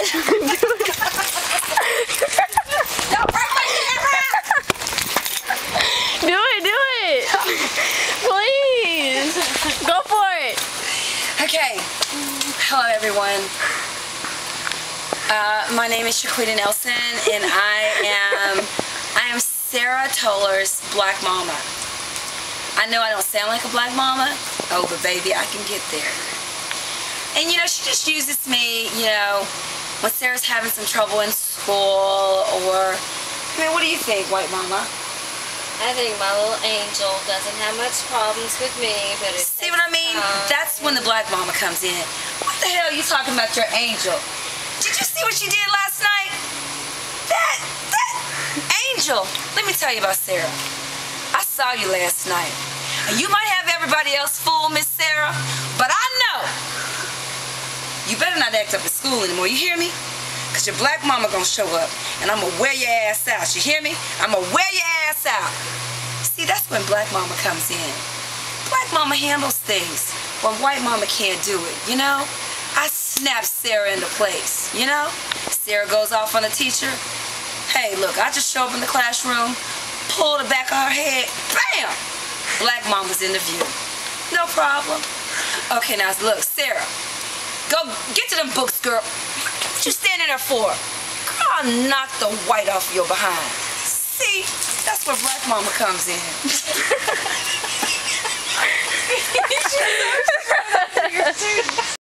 Don't break my camera! Do it! Please! Go for it! Okay. Hello, everyone. My name is Shaquita Nelson, and I am Sarah Toller's black mama. I know I don't sound like a black mama. Oh, but baby, I can get there. And you know, she just uses me, you know, when Sarah's having some trouble in school, or, I mean, what do you think, white mama? I think my little angel doesn't have much problems with me, but it's... See what I mean? That's when the black mama comes in. What the hell are you talking about your angel? Did you see what she did last night? That angel. Let me tell you about Sarah. I saw you last night. And you might have everybody else fooled, Miss Sarah, but I know you better not act up at school anymore, you hear me? Because your black mama gonna show up, and I'm gonna wear your ass out, you hear me? I'm gonna wear your ass out. See, that's when black mama comes in. Black mama handles things when white mama can't do it, you know? I snap Sarah into place, you know? Sarah goes off on the teacher. Hey, look, I just show up in the classroom, pull the back of her head, bam! Black mama's in the view. No problem. Okay, now look, Sarah, go get to them books, girl. What you standing there for? Girl, I'll knock the white off your behind. See, that's where black mama comes in. You're so